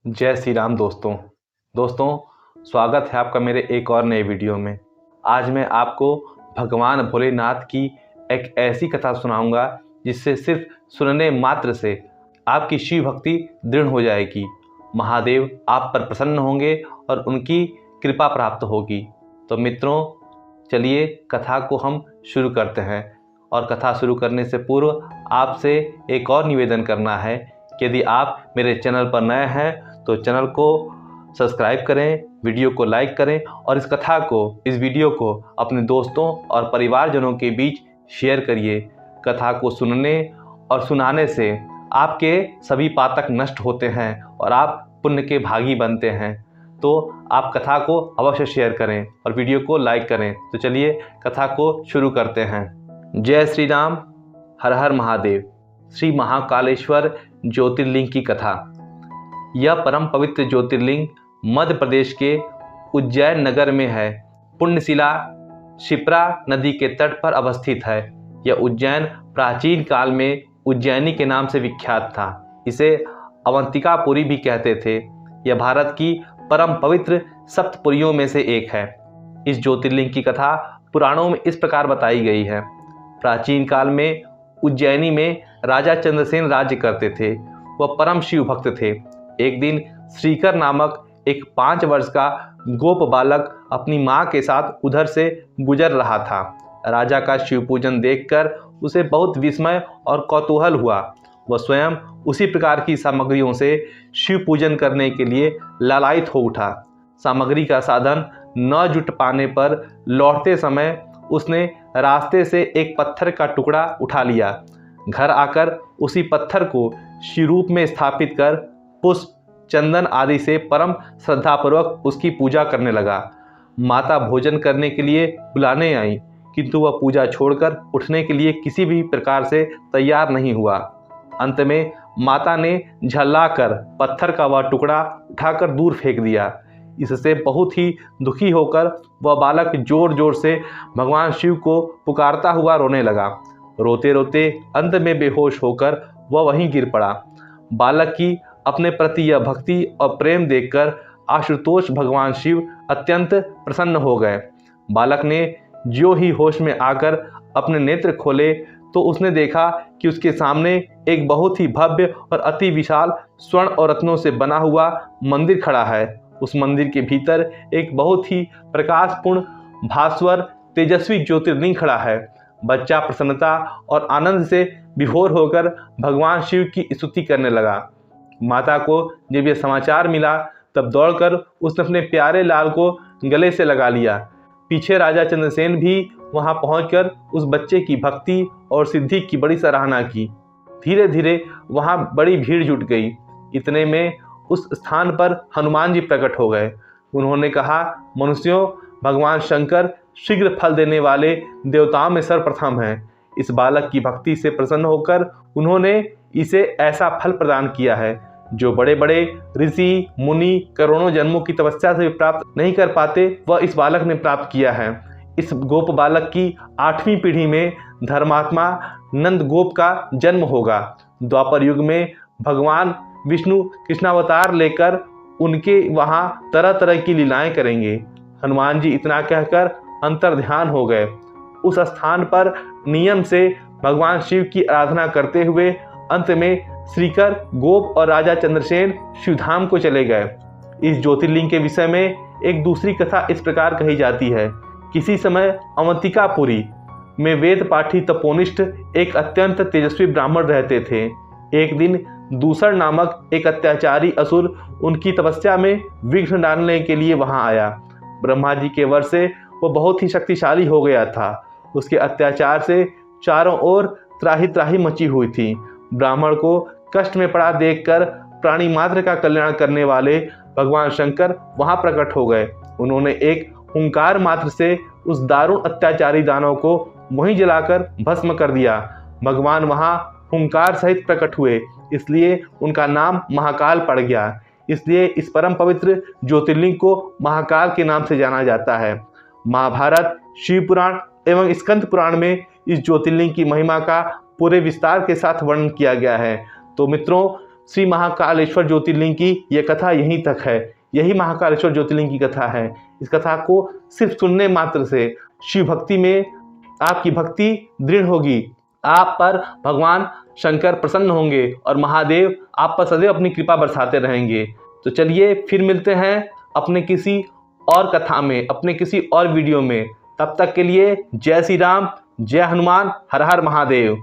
जय श्री राम दोस्तों स्वागत है आपका मेरे एक और नए वीडियो में। आज मैं आपको भगवान भोलेनाथ की एक ऐसी कथा सुनाऊंगा जिससे सिर्फ सुनने मात्र से आपकी शिव भक्ति दृढ़ हो जाएगी। महादेव आप पर प्रसन्न होंगे और उनकी कृपा प्राप्त होगी। तो मित्रों, चलिए कथा को हम शुरू करते हैं। और कथा शुरू करने से पूर्व आपसे एक और निवेदन करना है कि यदि आप मेरे चैनल पर नए हैं तो चैनल को सब्सक्राइब करें, वीडियो को लाइक करें और इस वीडियो को अपने दोस्तों और परिवारजनों के बीच शेयर करिए। कथा को सुनने और सुनाने से आपके सभी पातक नष्ट होते हैं और आप पुण्य के भागी बनते हैं। तो आप कथा को अवश्य शेयर करें और वीडियो को लाइक करें। तो चलिए कथा को शुरू करते हैं। जय श्री राम, हर हर महादेव। श्री महाकालेश्वर ज्योतिर्लिंग की कथा। यह परम पवित्र ज्योतिर्लिंग मध्य प्रदेश के उज्जैन नगर में है। पुण्यशिला शिप्रा नदी के तट पर अवस्थित है। यह उज्जैन प्राचीन काल में उज्जैनी के नाम से विख्यात था। इसे अवंतिकापुरी भी कहते थे। यह भारत की परम पवित्र सप्तपुरियों में से एक है। इस ज्योतिर्लिंग की कथा पुराणों में इस प्रकार बताई गई है। प्राचीन काल में उज्जैनी में राजा चंद्रसेन राज्य करते थे। वह परम शिव भक्त थे। एक दिन श्रीकर नामक एक 5 वर्ष का गोप बालक अपनी माँ के साथ उधर से गुजर रहा था। राजा का शिव पूजन देखकर उसे बहुत विस्मय और कौतूहल हुआ। वह स्वयं उसी प्रकार की सामग्रियों से शिव पूजन करने के लिए लालायित हो उठा। सामग्री का साधन न जुट पाने पर लौटते समय उसने रास्ते से एक पत्थर का टुकड़ा उठा लिया। घर आकर उसी पत्थर को शिव रूप में स्थापित कर पुष्प, चंदन आदि से परम श्रद्धापूर्वक उसकी पूजा करने लगा। माता भोजन करने के लिए बुलाने आई, किंतु वह पूजा छोड़कर उठने के लिए किसी भी प्रकार से तैयार नहीं हुआ। अंत में माता ने झल्लाकर पत्थर का वह टुकड़ा उठाकर दूर फेंक दिया। इससे बहुत ही दुखी होकर वह बालक जोर जोर से भगवान शिव को पुकारता हुआ रोने लगा। रोते रोते अंत में बेहोश होकर वह वहीं गिर पड़ा। बालक की अपने प्रति यह भक्ति और प्रेम देखकर आशुतोष भगवान शिव अत्यंत प्रसन्न हो गए। बालक ने ज्यों ही होश में आकर अपने नेत्र खोले तो उसने देखा कि उसके सामने एक बहुत ही भव्य और अति विशाल स्वर्ण और रत्नों से बना हुआ मंदिर खड़ा है। उस मंदिर के भीतर एक बहुत ही प्रकाशपूर्ण भास्वर तेजस्वी ज्योतिर्लिंग खड़ा है। बच्चा प्रसन्नता और आनंद से विभोर होकर भगवान शिव की स्तुति करने लगा। माता को जब यह समाचार मिला तब दौड़कर उसने अपने प्यारे लाल को गले से लगा लिया। पीछे राजा चंद्रसेन भी वहां पहुंचकर उस बच्चे की भक्ति और सिद्धि की बड़ी सराहना की। धीरे धीरे वहां बड़ी भीड़ जुट गई। इतने में उस स्थान पर हनुमान जी प्रकट हो गए। उन्होंने कहा, मनुष्यों, भगवान शंकर शीघ्र फल देने वाले देवताओं में सर्वप्रथम हैं। इस बालक की भक्ति से प्रसन्न होकर उन्होंने इसे ऐसा फल प्रदान किया है जो बड़े बड़े ऋषि मुनि करोड़ों जन्मों की तपस्या से प्राप्त नहीं कर पाते, वह इस बालक ने प्राप्त किया है। इस गोप बालक की 8वीं पीढ़ी में धर्मात्मा नंद गोप का जन्म होगा। द्वापर युग में भगवान विष्णु कृष्णावतार लेकर उनके वहां तरह तरह की लीलाएं करेंगे। हनुमान जी इतना कहकर अंतर्ध्यान हो गए। उस स्थान पर नियम से भगवान शिव की आराधना करते हुए अंत में श्रीकर, गोप और राजा चंद्रसेन शिवधाम को चले गए। इस ज्योतिर्लिंग के विषय में एक दूसरी कथा इस प्रकार कही जाती है। किसी समय अवंतिकापुरी में वेद पाठी तपोनिष्ठ एक अत्यंत तेजस्वी ब्राह्मण रहते थे। एक दिन दूसर नामक एक अत्याचारी असुर उनकी तपस्या में विघ्न डालने के लिए वहां आया। ब्रह्मा जी के वर से वो बहुत ही शक्तिशाली हो गया था। उसके अत्याचार से चारों ओर त्राही त्राही मची हुई थी। ब्राह्मण को कष्ट में पड़ा देखकर प्राणी मात्र का कल्याण करने वाले भगवान शंकर वहां प्रकट हो गए। उन्होंने एक हुंकार मात्र से उस दारुण अत्याचारी दानव को वहीं जलाकर भस्म कर दिया। भगवान वहां हुंकार सहित प्रकट हुए, इसलिए उनका नाम महाकाल पड़ गया। इसलिए इस परम पवित्र ज्योतिर्लिंग को महाकाल के नाम से जाना जाता है। महाभारत, शिव पुराण एवं स्कंद पुराण में इस ज्योतिर्लिंग की महिमा का पूरे विस्तार के साथ वर्णन किया गया है। तो मित्रों, श्री महाकालेश्वर ज्योतिर्लिंग की यह कथा यहीं तक है। यही महाकालेश्वर ज्योतिर्लिंग की कथा है। इस कथा को सिर्फ सुनने मात्र से शिव भक्ति में आपकी भक्ति दृढ़ होगी, आप पर भगवान शंकर प्रसन्न होंगे और महादेव आप पर सदैव अपनी कृपा बरसाते रहेंगे। तो चलिए फिर मिलते हैं अपने किसी और कथा में, अपने किसी और वीडियो में। तब तक के लिए जय श्री राम, जय हनुमान, हर हर महादेव।